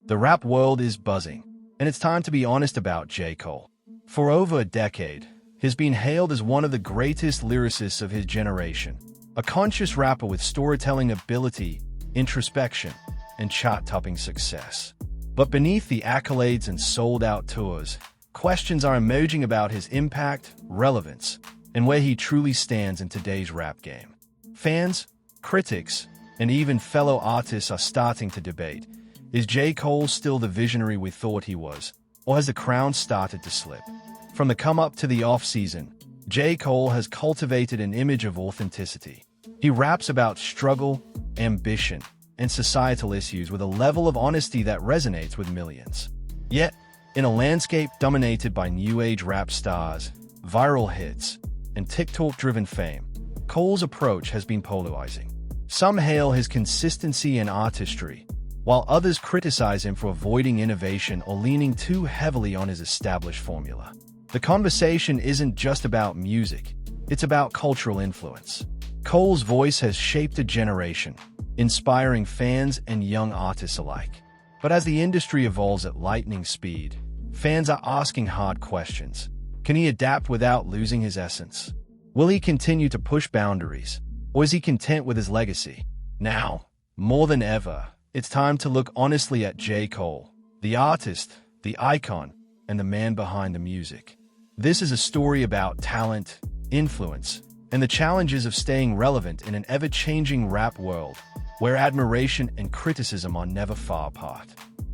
The rap world is buzzing, and it's time to be honest about J. Cole. For over a decade, he's been hailed as one of the greatest lyricists of his generation, a conscious rapper with storytelling ability, introspection, and chart-topping success. But beneath the accolades and sold-out tours, questions are emerging about his impact, relevance, and where he truly stands in today's rap game. Fans, critics, and even fellow artists are starting to debate, is J. Cole still the visionary we thought he was, or has the crown started to slip? From the come-up to the off-season, J. Cole has cultivated an image of authenticity. He raps about struggle, ambition, and societal issues with a level of honesty that resonates with millions. Yet, in a landscape dominated by new age rap stars, viral hits, and TikTok-driven fame, Cole's approach has been polarizing. Some hail his consistency and artistry, while others criticize him for avoiding innovation or leaning too heavily on his established formula. The conversation isn't just about music, it's about cultural influence. Cole's voice has shaped a generation, inspiring fans and young artists alike. But as the industry evolves at lightning speed, fans are asking hard questions. Can he adapt without losing his essence? Will he continue to push boundaries, or is he content with his legacy? Now, more than ever, it's time to look honestly at J. Cole, the artist, the icon, and the man behind the music. This is a story about talent, influence, and the challenges of staying relevant in an ever-changing rap world, where admiration and criticism are never far apart.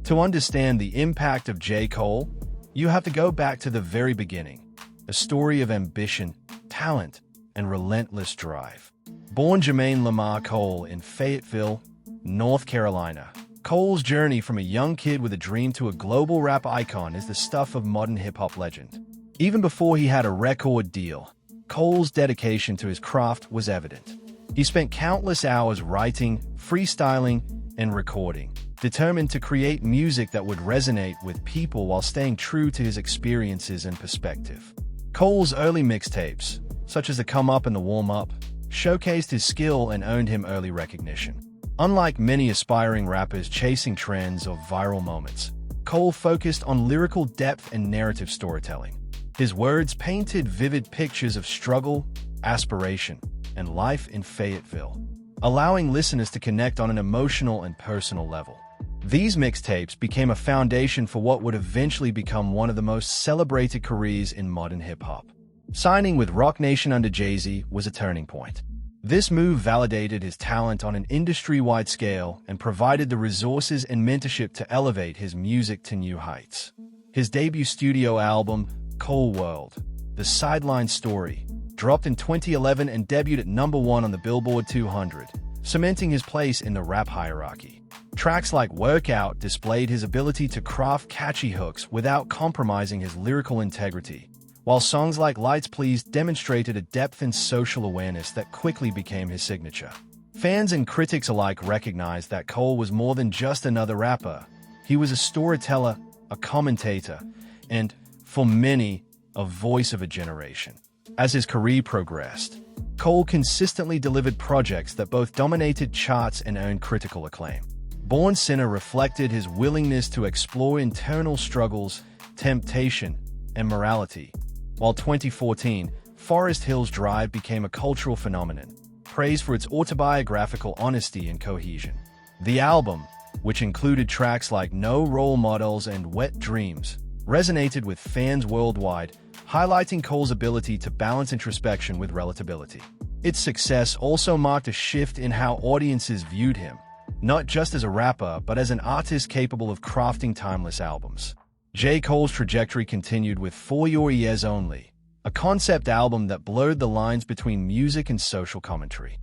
To understand the impact of J. Cole, you have to go back to the very beginning, a story of ambition, talent, and relentless drive. Born Jermaine Lamar Cole in Fayetteville, North Carolina, Cole's journey from a young kid with a dream to a global rap icon is the stuff of modern hip-hop legend. Even before he had a record deal, Cole's dedication to his craft was evident. He spent countless hours writing, freestyling, and recording, determined to create music that would resonate with people while staying true to his experiences and perspective. Cole's early mixtapes, such as the Come Up and the Warm Up, showcased his skill and earned him early recognition. Unlike many aspiring rappers chasing trends or viral moments, Cole focused on lyrical depth and narrative storytelling. His words painted vivid pictures of struggle, aspiration, and life in Fayetteville, allowing listeners to connect on an emotional and personal level. These mixtapes became a foundation for what would eventually become one of the most celebrated careers in modern hip-hop. Signing with Roc Nation under Jay-Z was a turning point. This move validated his talent on an industry-wide scale and provided the resources and mentorship to elevate his music to new heights. His debut studio album, Cole World: The Sideline Story, dropped in 2011 and debuted at #1 on the Billboard 200, cementing his place in the rap hierarchy. Tracks like Workout displayed his ability to craft catchy hooks without compromising his lyrical integrity, while songs like Lights Please demonstrated a depth and social awareness that quickly became his signature. Fans and critics alike recognized that Cole was more than just another rapper. He was a storyteller, a commentator, and, for many, a voice of a generation. As his career progressed, Cole consistently delivered projects that both dominated charts and earned critical acclaim. Born Sinner reflected his willingness to explore internal struggles, temptation, and morality, while 2014, Forest Hills Drive became a cultural phenomenon, praised for its autobiographical honesty and cohesion. The album, which included tracks like No Role Models and Wet Dreams, resonated with fans worldwide, highlighting Cole's ability to balance introspection with relatability. Its success also marked a shift in how audiences viewed him, not just as a rapper, but as an artist capable of crafting timeless albums. J. Cole's trajectory continued with For Your Ears Only, a concept album that blurred the lines between music and social commentary.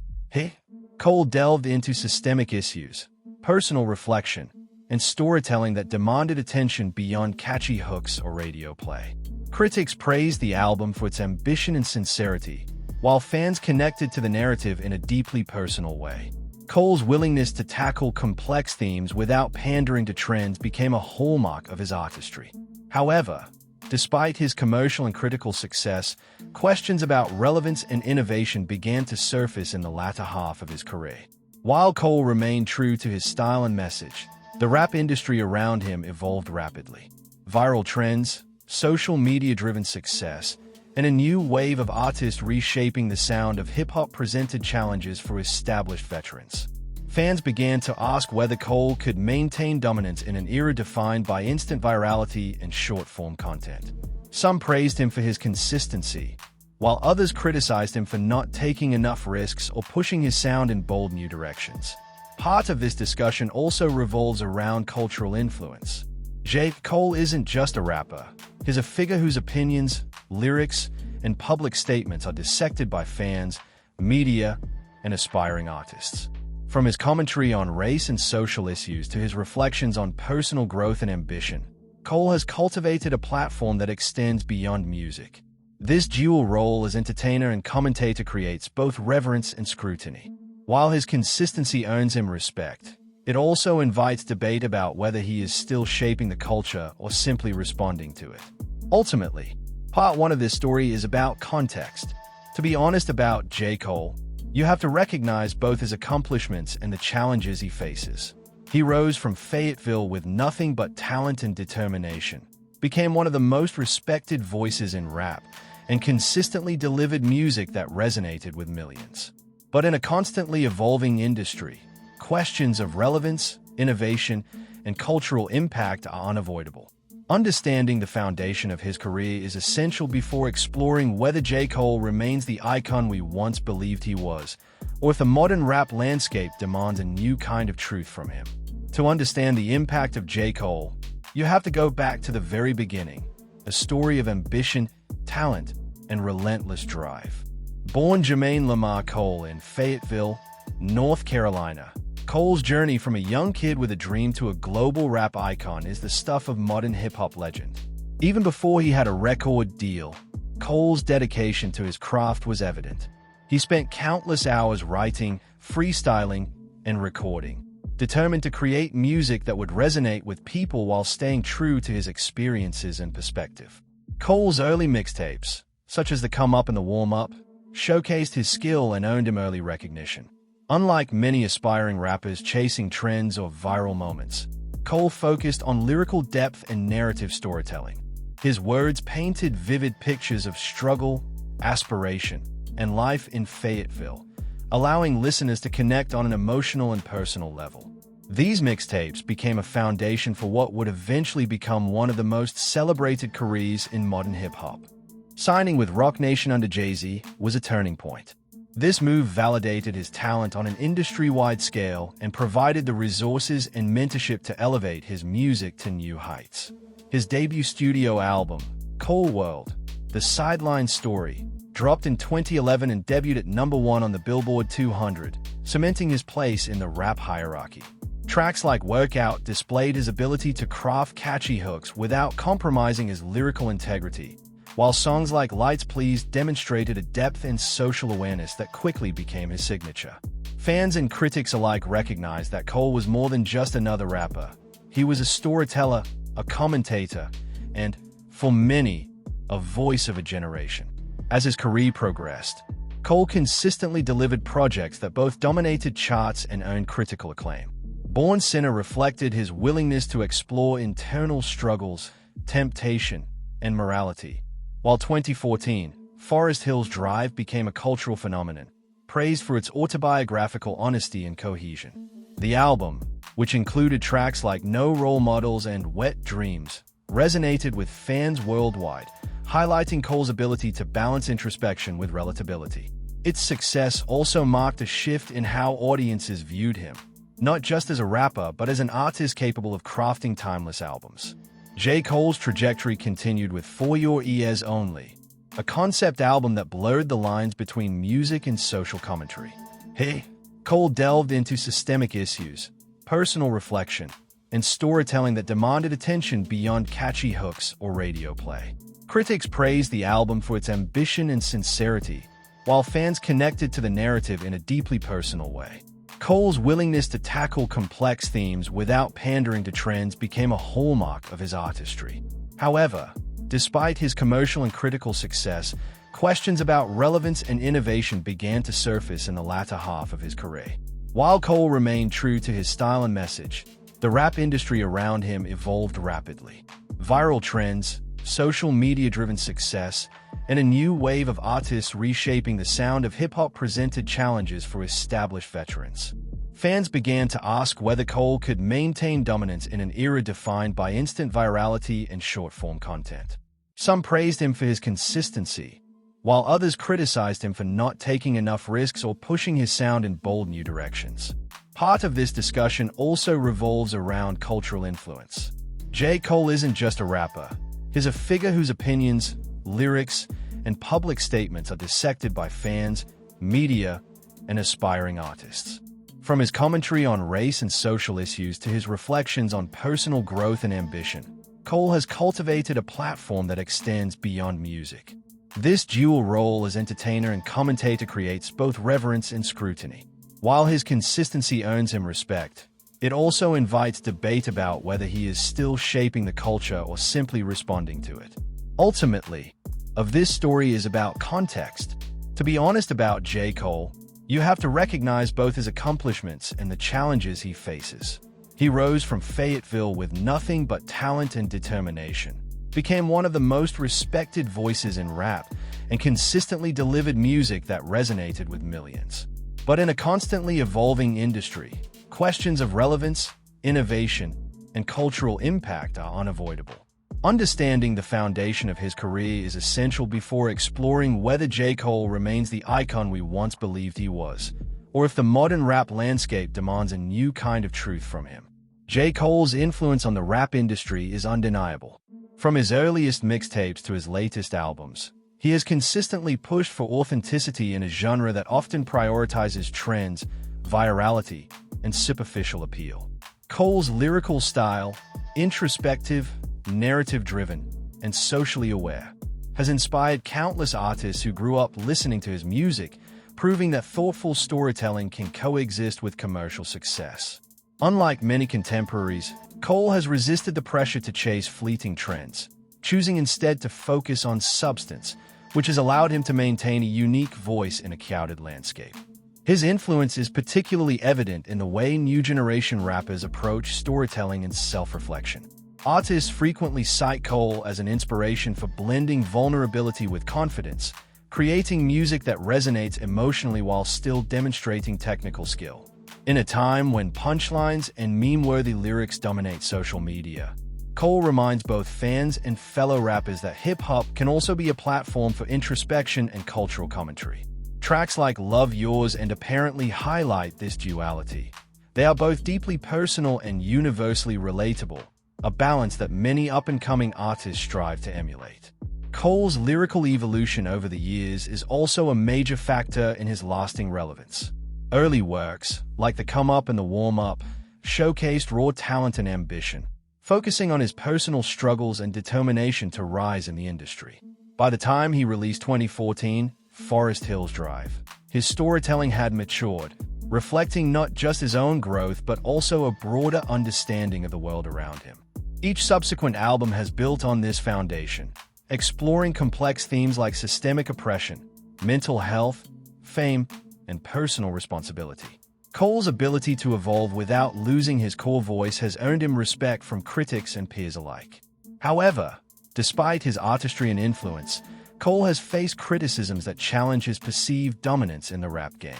Cole delved into systemic issues, personal reflection, and storytelling that demanded attention beyond catchy hooks or radio play. Critics praised the album for its ambition and sincerity, while fans connected to the narrative in a deeply personal way. Cole's willingness to tackle complex themes without pandering to trends became a hallmark of his artistry. However, despite his commercial and critical success, questions about relevance and innovation began to surface in the latter half of his career. While Cole remained true to his style and message, The rap industry around him evolved rapidly. Viral trends, social media-driven success, and a new wave of artists reshaping the sound of hip-hop presented challenges for established veterans. Fans began to ask whether Cole could maintain dominance in an era defined by instant virality and short-form content. Some praised him for his consistency, while others criticized him for not taking enough risks or pushing his sound in bold new directions. Part of this discussion also revolves around cultural influence. J. Cole isn't just a rapper. He's a figure whose opinions, lyrics, and public statements are dissected by fans, media, and aspiring artists. From his commentary on race and social issues to his reflections on personal growth and ambition, Cole has cultivated a platform that extends beyond music. This dual role as entertainer and commentator creates both reverence and scrutiny. While his consistency earns him respect, it also invites debate about whether he is still shaping the culture or simply responding to it. Ultimately, part one of this story is about context. To be honest about J. Cole, you have to recognize both his accomplishments and the challenges he faces. He rose from Fayetteville with nothing but talent and determination, became one of the most respected voices in rap, and consistently delivered music that resonated with millions. But in a constantly evolving industry, questions of relevance, innovation, and cultural impact are unavoidable. Understanding the foundation of his career is essential before exploring whether J. Cole remains the icon we once believed he was, or if the modern rap landscape demands a new kind of truth from him. To understand the impact of J. Cole, you have to go back to the very beginning, a story of ambition, talent, and relentless drive. Born Jermaine Lamar Cole in Fayetteville, North Carolina, Cole's journey from a young kid with a dream to a global rap icon is the stuff of modern hip-hop legend. Even before he had a record deal, Cole's dedication to his craft was evident. He spent countless hours writing, freestyling, and recording, determined to create music that would resonate with people while staying true to his experiences and perspective. Cole's early mixtapes, such as the Come Up and the Warm Up, showcased his skill and earned him early recognition. Unlike many aspiring rappers chasing trends or viral moments, Cole focused on lyrical depth and narrative storytelling. His words painted vivid pictures of struggle, aspiration, and life in Fayetteville, allowing listeners to connect on an emotional and personal level. These mixtapes became a foundation for what would eventually become one of the most celebrated careers in modern hip-hop. Signing with Roc Nation under Jay-Z was a turning point. This move validated his talent on an industry-wide scale and provided the resources and mentorship to elevate his music to new heights. His debut studio album, Cole World: The Sideline Story, dropped in 2011 and debuted at #1 on the Billboard 200, cementing his place in the rap hierarchy. Tracks like Workout displayed his ability to craft catchy hooks without compromising his lyrical integrity, while songs like Lights Please demonstrated a depth and social awareness that quickly became his signature. Fans and critics alike recognized that Cole was more than just another rapper. He was a storyteller, a commentator, and, for many, a voice of a generation. As his career progressed, Cole consistently delivered projects that both dominated charts and earned critical acclaim. Born Sinner reflected his willingness to explore internal struggles, temptation, and morality, while 2014, Forest Hills Drive became a cultural phenomenon, praised for its autobiographical honesty and cohesion. The album, which included tracks like No Role Models and Wet Dreams, resonated with fans worldwide, highlighting Cole's ability to balance introspection with relatability. Its success also marked a shift in how audiences viewed him, not just as a rapper but as an artist capable of crafting timeless albums. J. Cole's trajectory continued with For Your Ears Only, a concept album that blurred the lines between music and social commentary. Cole delved into systemic issues, personal reflection, and storytelling that demanded attention beyond catchy hooks or radio play. Critics praised the album for its ambition and sincerity, while fans connected to the narrative in a deeply personal way. Cole's willingness to tackle complex themes without pandering to trends became a hallmark of his artistry. However, despite his commercial and critical success, questions about relevance and innovation began to surface in the latter half of his career. While Cole remained true to his style and message, the rap industry around him evolved rapidly. Viral trends, social media-driven success, and a new wave of artists reshaping the sound of hip-hop presented challenges for established veterans. Fans began to ask whether Cole could maintain dominance in an era defined by instant virality and short-form content. Some praised him for his consistency, while others criticized him for not taking enough risks or pushing his sound in bold new directions. Part of this discussion also revolves around cultural influence. J. Cole isn't just a rapper. He's a figure whose opinions, lyrics, and public statements are dissected by fans, media, and aspiring artists. From his commentary on race and social issues to his reflections on personal growth and ambition, Cole has cultivated a platform that extends beyond music. This dual role as entertainer and commentator creates both reverence and scrutiny. While his consistency earns him respect, it also invites debate about whether he is still shaping the culture or simply responding to it. Ultimately, this story is about context. To be honest about J. Cole, you have to recognize both his accomplishments and the challenges he faces. He rose from Fayetteville with nothing but talent and determination, became one of the most respected voices in rap, and consistently delivered music that resonated with millions. But in a constantly evolving industry, questions of relevance, innovation, and cultural impact are unavoidable. Understanding the foundation of his career is essential before exploring whether J. Cole remains the icon we once believed he was, or if the modern rap landscape demands a new kind of truth from him. J. Cole's influence on the rap industry is undeniable. From his earliest mixtapes to his latest albums, he has consistently pushed for authenticity in a genre that often prioritizes trends, virality, and superficial appeal. Cole's lyrical style, introspective, narrative-driven, and socially aware, has inspired countless artists who grew up listening to his music, proving that thoughtful storytelling can coexist with commercial success. Unlike many contemporaries, Cole has resisted the pressure to chase fleeting trends, choosing instead to focus on substance, which has allowed him to maintain a unique voice in a crowded landscape. His influence is particularly evident in the way new generation rappers approach storytelling and self-reflection. Artists frequently cite Cole as an inspiration for blending vulnerability with confidence, creating music that resonates emotionally while still demonstrating technical skill. In a time when punchlines and meme-worthy lyrics dominate social media, Cole reminds both fans and fellow rappers that hip-hop can also be a platform for introspection and cultural commentary. Tracks like Love Yours and Apparently highlight this duality. They are both deeply personal and universally relatable, a balance that many up-and-coming artists strive to emulate. Cole's lyrical evolution over the years is also a major factor in his lasting relevance. Early works, like The Come Up and The Warm Up, showcased raw talent and ambition, focusing on his personal struggles and determination to rise in the industry. By the time he released 2014, Forest Hills Drive, his storytelling had matured, reflecting not just his own growth but also a broader understanding of the world around him. Each subsequent album has built on this foundation, exploring complex themes like systemic oppression, mental health, fame, and personal responsibility. Cole's ability to evolve without losing his core voice has earned him respect from critics and peers alike. However, despite his artistry and influence, Cole has faced criticisms that challenge his perceived dominance in the rap game.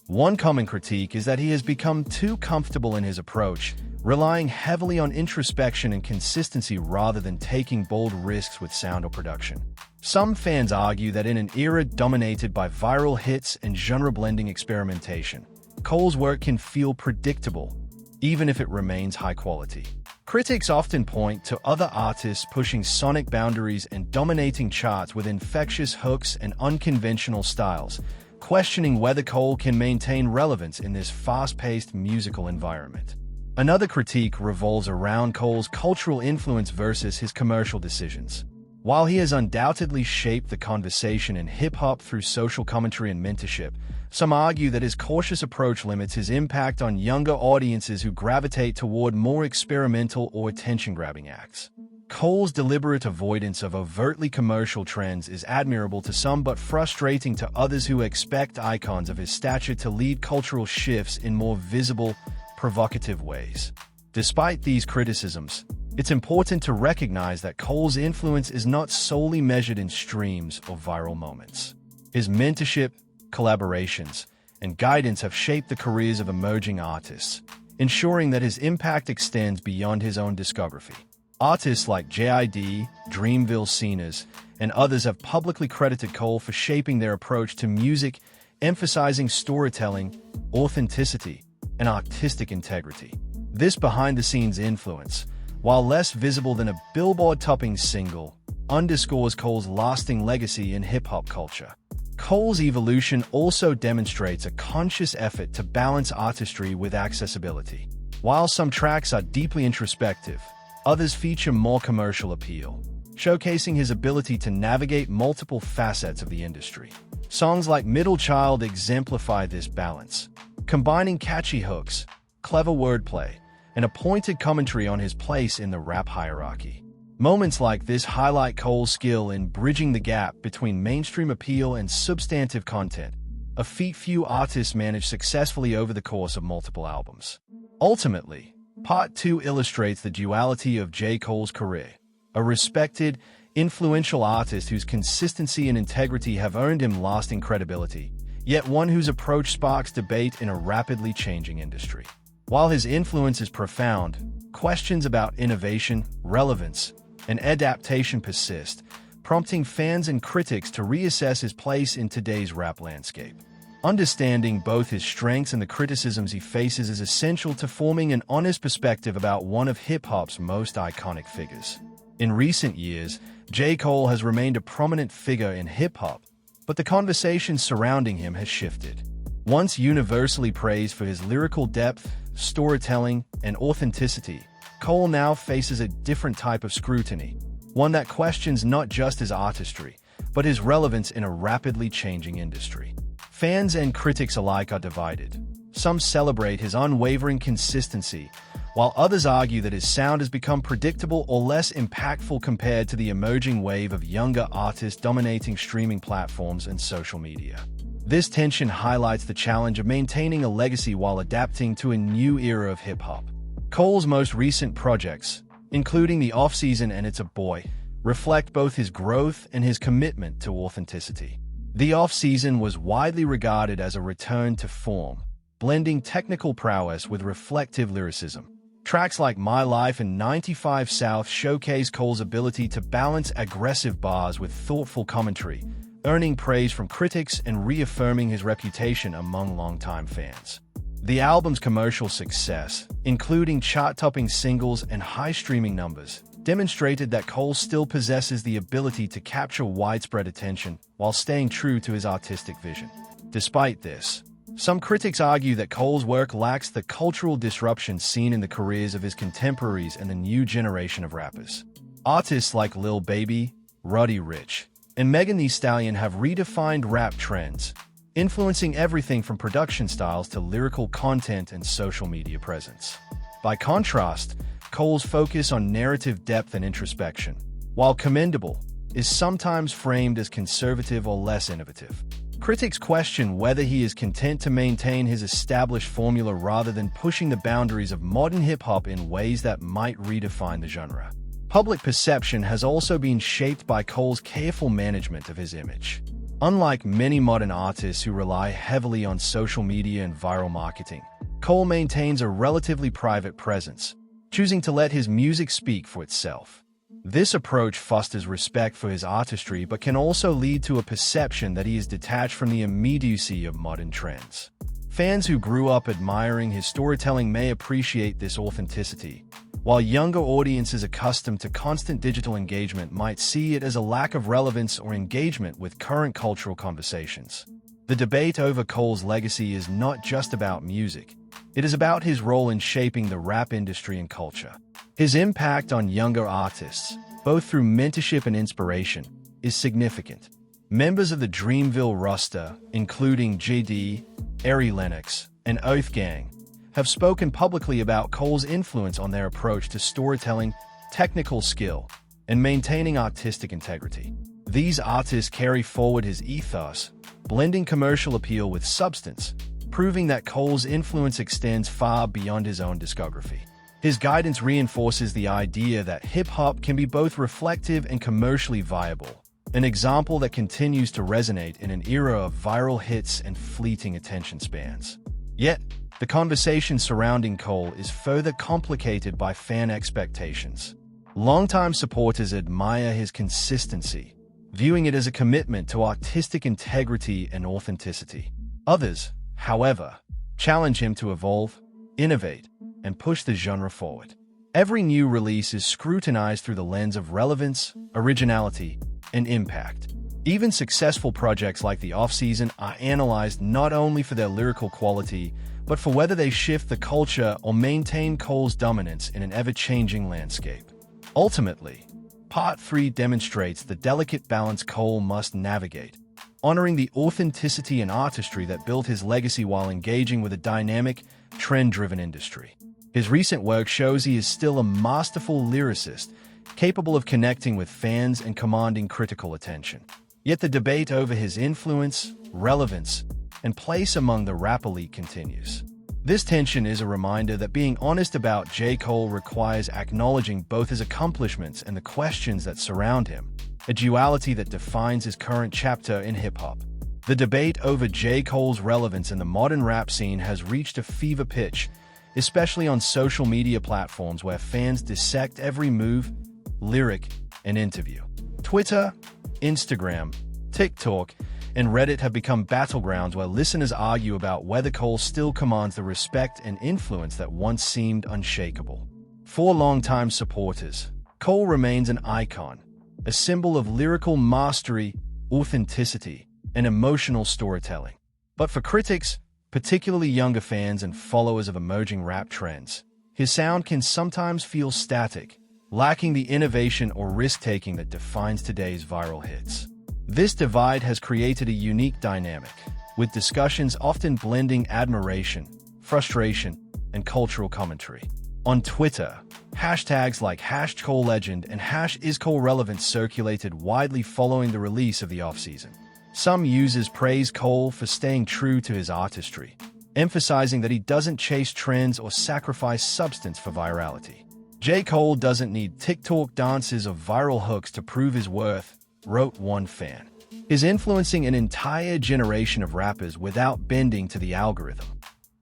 One common critique is that he has become too comfortable in his approach, relying heavily on introspection and consistency rather than taking bold risks with sound or production. Some fans argue that in an era dominated by viral hits and genre-blending experimentation, Cole's work can feel predictable, even if it remains high quality. Critics often point to other artists pushing sonic boundaries and dominating charts with infectious hooks and unconventional styles, questioning whether Cole can maintain relevance in this fast-paced musical environment. Another critique revolves around Cole's cultural influence versus his commercial decisions. While he has undoubtedly shaped the conversation in hip-hop through social commentary and mentorship, some argue that his cautious approach limits his impact on younger audiences who gravitate toward more experimental or attention-grabbing acts. Cole's deliberate avoidance of overtly commercial trends is admirable to some but frustrating to others who expect icons of his stature to lead cultural shifts in more visible, provocative ways. Despite these criticisms, it's important to recognize that Cole's influence is not solely measured in streams or viral moments. His mentorship, collaborations, and guidance have shaped the careers of emerging artists, ensuring that his impact extends beyond his own discography. Artists like JID, Dreamville Scenas, and others have publicly credited Cole for shaping their approach to music, emphasizing storytelling, authenticity, and artistic integrity. This behind-the-scenes influence, while less visible than a Billboard-topping single, underscores Cole's lasting legacy in hip-hop culture. Cole's evolution also demonstrates a conscious effort to balance artistry with accessibility. While some tracks are deeply introspective, others feature more commercial appeal, showcasing his ability to navigate multiple facets of the industry. Songs like Middle Child exemplify this balance, combining catchy hooks, clever wordplay, and a pointed commentary on his place in the rap hierarchy. Moments like this highlight Cole's skill in bridging the gap between mainstream appeal and substantive content, a feat few artists manage successfully over the course of multiple albums. Ultimately, Part 2 illustrates the duality of J. Cole's career, a respected, influential artist whose consistency and integrity have earned him lasting credibility, yet one whose approach sparks debate in a rapidly changing industry. While his influence is profound, questions about innovation, relevance, and adaptation persist, prompting fans and critics to reassess his place in today's rap landscape. Understanding both his strengths and the criticisms he faces is essential to forming an honest perspective about one of hip-hop's most iconic figures. In recent years, J. Cole has remained a prominent figure in hip-hop, but the conversation surrounding him has shifted. Once universally praised for his lyrical depth, storytelling, and authenticity, Cole now faces a different type of scrutiny, one that questions not just his artistry, but his relevance in a rapidly changing industry. Fans and critics alike are divided. Some celebrate his unwavering consistency, while others argue that his sound has become predictable or less impactful compared to the emerging wave of younger artists dominating streaming platforms and social media. This tension highlights the challenge of maintaining a legacy while adapting to a new era of hip-hop. Cole's most recent projects, including The Off-Season and It's a Boy, reflect both his growth and his commitment to authenticity. The Off-Season was widely regarded as a return to form, blending technical prowess with reflective lyricism. Tracks like My Life and 95 South showcase Cole's ability to balance aggressive bars with thoughtful commentary, earning praise from critics and reaffirming his reputation among longtime fans. The album's commercial success, including chart-topping singles and high streaming numbers, demonstrated that Cole still possesses the ability to capture widespread attention while staying true to his artistic vision. Despite this, some critics argue that Cole's work lacks the cultural disruption seen in the careers of his contemporaries and the new generation of rappers. Artists like Lil Baby, Roddy Ricch, and Megan Thee Stallion have redefined rap trends, influencing everything from production styles to lyrical content and social media presence. By contrast, Cole's focus on narrative depth and introspection, while commendable, is sometimes framed as conservative or less innovative. Critics question whether he is content to maintain his established formula rather than pushing the boundaries of modern hip-hop in ways that might redefine the genre. Public perception has also been shaped by Cole's careful management of his image. Unlike many modern artists who rely heavily on social media and viral marketing, Cole maintains a relatively private presence, choosing to let his music speak for itself. This approach fosters respect for his artistry but can also lead to a perception that he is detached from the immediacy of modern trends. Fans who grew up admiring his storytelling may appreciate this authenticity, while younger audiences accustomed to constant digital engagement might see it as a lack of relevance or engagement with current cultural conversations. The debate over Cole's legacy is not just about music. It is about his role in shaping the rap industry and culture. His impact on younger artists, both through mentorship and inspiration, is significant. Members of the Dreamville roster, including JD, Ari Lennox, and Oath Gang, have spoken publicly about Cole's influence on their approach to storytelling, technical skill, and maintaining artistic integrity. These artists carry forward his ethos, blending commercial appeal with substance, proving that Cole's influence extends far beyond his own discography. His guidance reinforces the idea that hip-hop can be both reflective and commercially viable, an example that continues to resonate in an era of viral hits and fleeting attention spans. Yet, the conversation surrounding Cole is further complicated by fan expectations. Longtime supporters admire his consistency, viewing it as a commitment to artistic integrity and authenticity. Others, however, challenge him to evolve, innovate, and push the genre forward. Every new release is scrutinized through the lens of relevance, originality, and impact. Even successful projects like the Off-Season are analyzed not only for their lyrical quality, but for whether they shift the culture or maintain Cole's dominance in an ever-changing landscape. Ultimately, Part 3 demonstrates the delicate balance Cole must navigate, honoring the authenticity and artistry that built his legacy while engaging with a dynamic, trend-driven industry. His recent work shows he is still a masterful lyricist, capable of connecting with fans and commanding critical attention. Yet the debate over his influence, relevance, and place among the rap elite continues. This tension is a reminder that being honest about J. Cole requires acknowledging both his accomplishments and the questions that surround him, a duality that defines his current chapter in hip-hop. The debate over J. Cole's relevance in the modern rap scene has reached a fever pitch, especially on social media platforms where fans dissect every move, lyric, and interview. Twitter, Instagram, TikTok, and Reddit have become battlegrounds where listeners argue about whether Cole still commands the respect and influence that once seemed unshakable. For longtime supporters, Cole remains an icon, a symbol of lyrical mastery, authenticity, and emotional storytelling. But for critics, particularly younger fans and followers of emerging rap trends, his sound can sometimes feel static, lacking the innovation or risk-taking that defines today's viral hits. This divide has created a unique dynamic, with discussions often blending admiration, frustration, and cultural commentary. On Twitter, hashtags like #ColeLegend and #IsColeRelevant circulated widely following the release of the Off-Season. Some users praise Cole for staying true to his artistry, emphasizing that he doesn't chase trends or sacrifice substance for virality. J. Cole doesn't need TikTok dances or viral hooks to prove his worth, wrote one fan. He's influencing an entire generation of rappers without bending to the algorithm.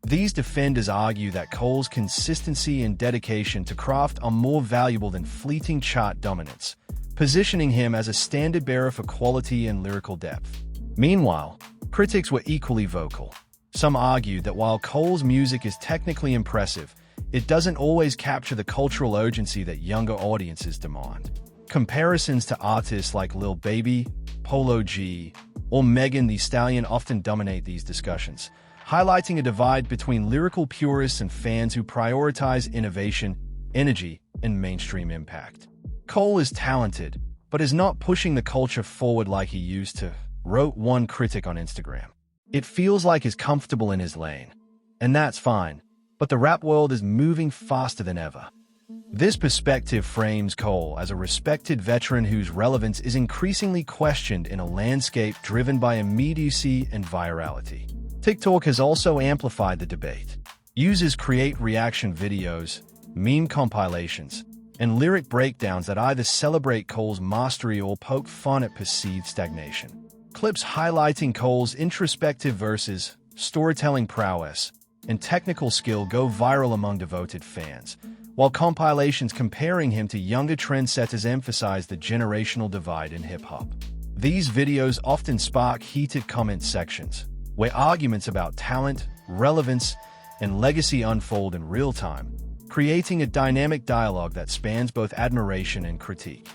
These defenders argue that Cole's consistency and dedication to craft are more valuable than fleeting chart dominance, positioning him as a standard-bearer for quality and lyrical depth. Meanwhile, critics were equally vocal. Some argued that while Cole's music is technically impressive, it doesn't always capture the cultural urgency that younger audiences demand. Comparisons to artists like Lil Baby, Polo G, or Megan Thee Stallion often dominate these discussions, highlighting a divide between lyrical purists and fans who prioritize innovation, energy, and mainstream impact. Cole is talented, but is not pushing the culture forward like he used to, wrote one critic on Instagram. It feels like he's comfortable in his lane. And that's fine, but the rap world is moving faster than ever. This perspective frames Cole as a respected veteran whose relevance is increasingly questioned in a landscape driven by immediacy and virality. TikTok has also amplified the debate. Users create reaction videos, meme compilations, and lyric breakdowns that either celebrate Cole's mastery or poke fun at perceived stagnation. Clips highlighting Cole's introspective verses, storytelling prowess, and technical skill go viral among devoted fans, while compilations comparing him to younger trendsetters emphasize the generational divide in hip-hop. These videos often spark heated comment sections, where arguments about talent, relevance, and legacy unfold in real time, creating a dynamic dialogue that spans both admiration and critique.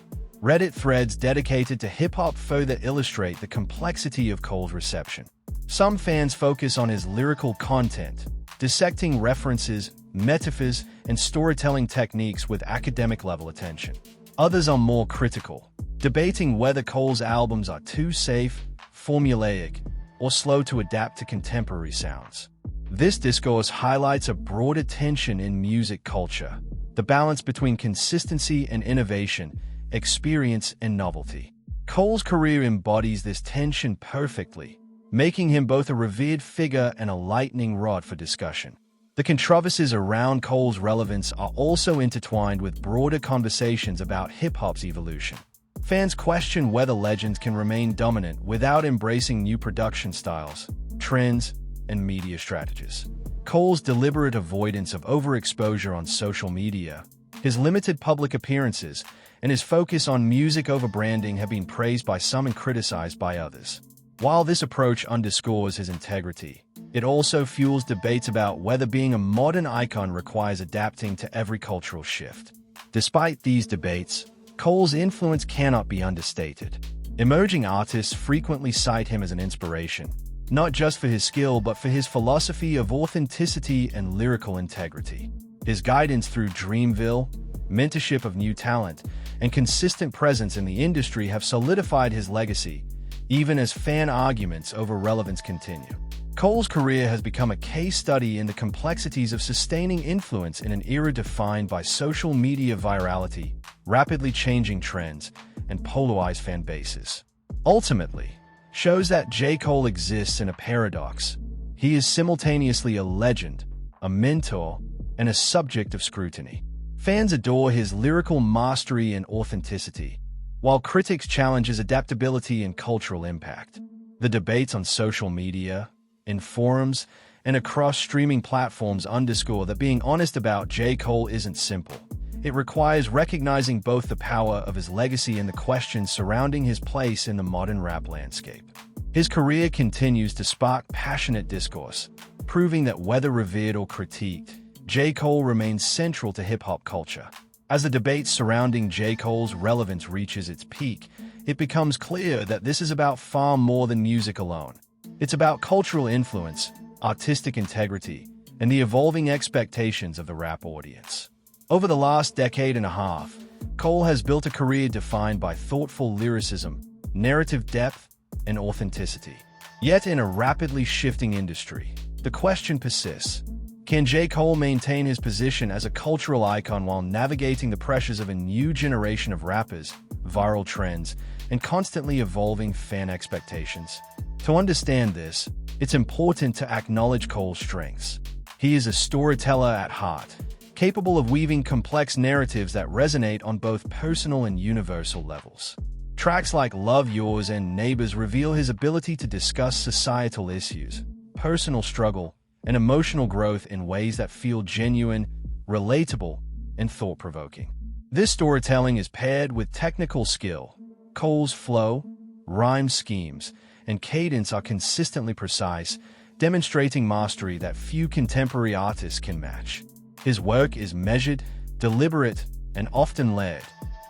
Reddit threads dedicated to hip-hop further illustrate the complexity of Cole's reception. Some fans focus on his lyrical content, dissecting references, metaphors, and storytelling techniques with academic-level attention. Others are more critical, debating whether Cole's albums are too safe, formulaic, or slow to adapt to contemporary sounds. This discourse highlights a broader tension in music culture, the balance between consistency and innovation, experience and novelty. Cole's career embodies this tension perfectly, making him both a revered figure and a lightning rod for discussion. The controversies around Cole's relevance are also intertwined with broader conversations about hip-hop's evolution. Fans question whether legends can remain dominant without embracing new production styles, trends, and media strategies. Cole's deliberate avoidance of overexposure on social media, his limited public appearances, and his focus on music over branding have been praised by some and criticized by others. While this approach underscores his integrity, it also fuels debates about whether being a modern icon requires adapting to every cultural shift. Despite these debates, Cole's influence cannot be understated. Emerging artists frequently cite him as an inspiration, not just for his skill but for his philosophy of authenticity and lyrical integrity. His guidance through Dreamville, mentorship of new talent, and consistent presence in the industry have solidified his legacy, even as fan arguments over relevance continue. Cole's career has become a case study in the complexities of sustaining influence in an era defined by social media virality, rapidly changing trends, and polarized fan bases. Ultimately, shows that J. Cole exists in a paradox. He is simultaneously a legend, a mentor, and a subject of scrutiny. Fans adore his lyrical mastery and authenticity, while critics challenge his adaptability and cultural impact. The debates on social media, in forums, and across streaming platforms underscore that being honest about J. Cole isn't simple. It requires recognizing both the power of his legacy and the questions surrounding his place in the modern rap landscape. His career continues to spark passionate discourse, proving that whether revered or critiqued, J. Cole remains central to hip-hop culture. As the debate surrounding J. Cole's relevance reaches its peak, it becomes clear that this is about far more than music alone. It's about cultural influence, artistic integrity, and the evolving expectations of the rap audience. Over the last decade and a half, Cole has built a career defined by thoughtful lyricism, narrative depth, and authenticity. Yet in a rapidly shifting industry, the question persists. Can J. Cole maintain his position as a cultural icon while navigating the pressures of a new generation of rappers, viral trends, and constantly evolving fan expectations? To understand this, it's important to acknowledge Cole's strengths. He is a storyteller at heart, capable of weaving complex narratives that resonate on both personal and universal levels. Tracks like Love Yours and Neighbors reveal his ability to discuss societal issues, personal struggle, and emotional growth in ways that feel genuine, relatable, and thought-provoking. This storytelling is paired with technical skill. Cole's flow, rhyme schemes, and cadence are consistently precise, demonstrating mastery that few contemporary artists can match. His work is measured, deliberate, and often layered,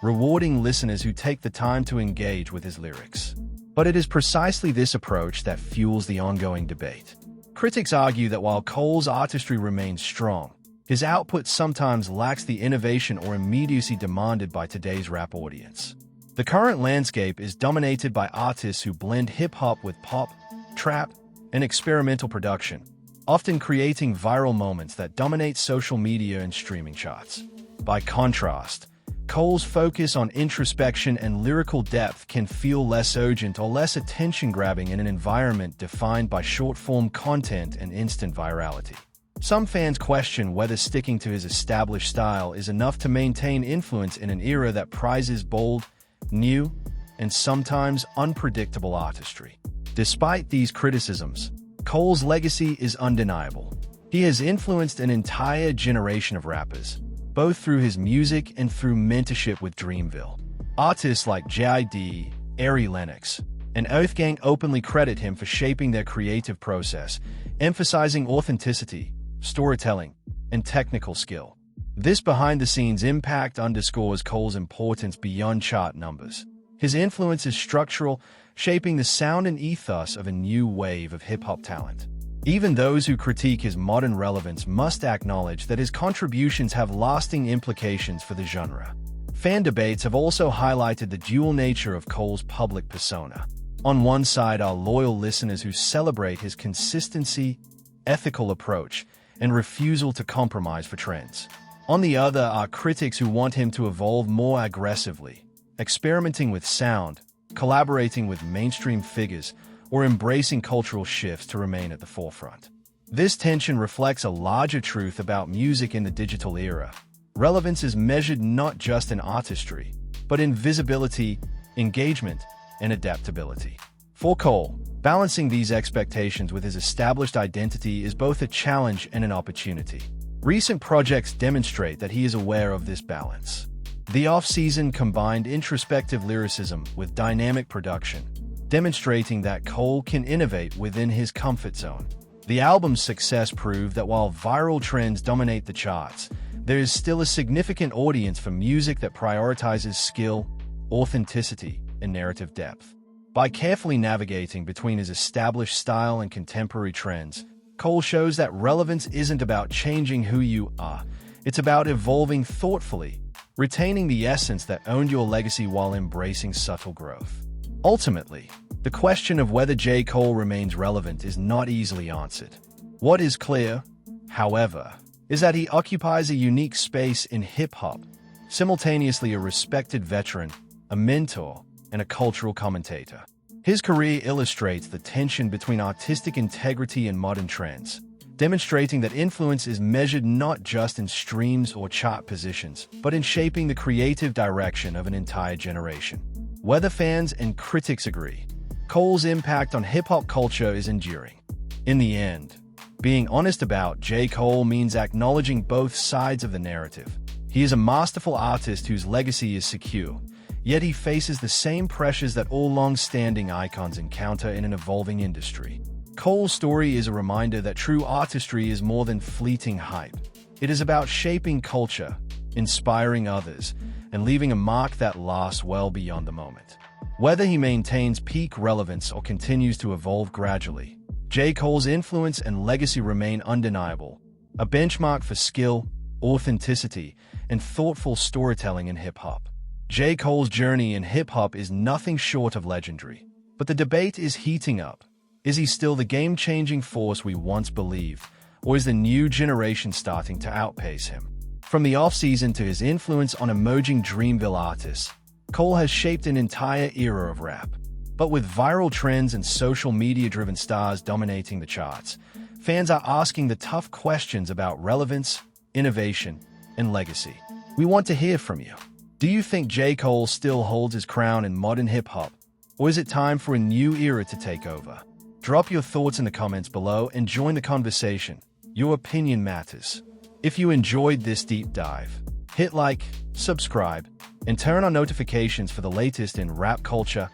rewarding listeners who take the time to engage with his lyrics. But it is precisely this approach that fuels the ongoing debate. Critics argue that while Cole's artistry remains strong, his output sometimes lacks the innovation or immediacy demanded by today's rap audience. The current landscape is dominated by artists who blend hip-hop with pop, trap, and experimental production, often creating viral moments that dominate social media and streaming charts. By contrast, Cole's focus on introspection and lyrical depth can feel less urgent or less attention-grabbing in an environment defined by short-form content and instant virality. Some fans question whether sticking to his established style is enough to maintain influence in an era that prizes bold, new, and sometimes unpredictable artistry. Despite these criticisms, Cole's legacy is undeniable. He has influenced an entire generation of rappers, both through his music and through mentorship with Dreamville. Artists like J.I.D., Ari Lennox, and Earthgang openly credit him for shaping their creative process, emphasizing authenticity, storytelling, and technical skill. This behind-the-scenes impact underscores Cole's importance beyond chart numbers. His influence is structural, shaping the sound and ethos of a new wave of hip-hop talent. Even those who critique his modern relevance must acknowledge that his contributions have lasting implications for the genre. Fan debates have also highlighted the dual nature of Cole's public persona. On one side are loyal listeners who celebrate his consistency, ethical approach, and refusal to compromise for trends. On the other are critics who want him to evolve more aggressively, experimenting with sound, collaborating with mainstream figures, or embracing cultural shifts to remain at the forefront. This tension reflects a larger truth about music in the digital era. Relevance is measured not just in artistry, but in visibility, engagement, and adaptability. For Cole, balancing these expectations with his established identity is both a challenge and an opportunity. Recent projects demonstrate that he is aware of this balance. The off-season combined introspective lyricism with dynamic production, demonstrating that Cole can innovate within his comfort zone. The album's success proved that while viral trends dominate the charts, there is still a significant audience for music that prioritizes skill, authenticity, and narrative depth. By carefully navigating between his established style and contemporary trends, Cole shows that relevance isn't about changing who you are, it's about evolving thoughtfully, retaining the essence that owned your legacy while embracing subtle growth. Ultimately, the question of whether J. Cole remains relevant is not easily answered. What is clear, however, is that he occupies a unique space in hip-hop, simultaneously a respected veteran, a mentor, and a cultural commentator. His career illustrates the tension between artistic integrity and modern trends, demonstrating that influence is measured not just in streams or chart positions, but in shaping the creative direction of an entire generation. Whether fans and critics agree, Cole's impact on hip-hop culture is enduring. In the end, being honest about J. Cole means acknowledging both sides of the narrative. He is a masterful artist whose legacy is secure, yet he faces the same pressures that all long-standing icons encounter in an evolving industry. Cole's story is a reminder that true artistry is more than fleeting hype. It is about shaping culture, inspiring others, and leaving a mark that lasts well beyond the moment. Whether he maintains peak relevance or continues to evolve gradually, J. Cole's influence and legacy remain undeniable, a benchmark for skill, authenticity, and thoughtful storytelling in hip-hop. J. Cole's journey in hip-hop is nothing short of legendary, but the debate is heating up. Is he still the game-changing force we once believed, or is the new generation starting to outpace him? From the off-season to his influence on emerging Dreamville artists, Cole has shaped an entire era of rap. But with viral trends and social media-driven stars dominating the charts, fans are asking the tough questions about relevance, innovation, and legacy. We want to hear from you. Do you think J. Cole still holds his crown in modern hip-hop, or is it time for a new era to take over? Drop your thoughts in the comments below and join the conversation. Your opinion matters. If you enjoyed this deep dive, hit like, subscribe, and turn on notifications for the latest in rap culture,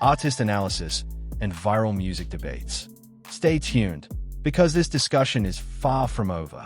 artist analysis, and viral music debates. Stay tuned, because this discussion is far from over.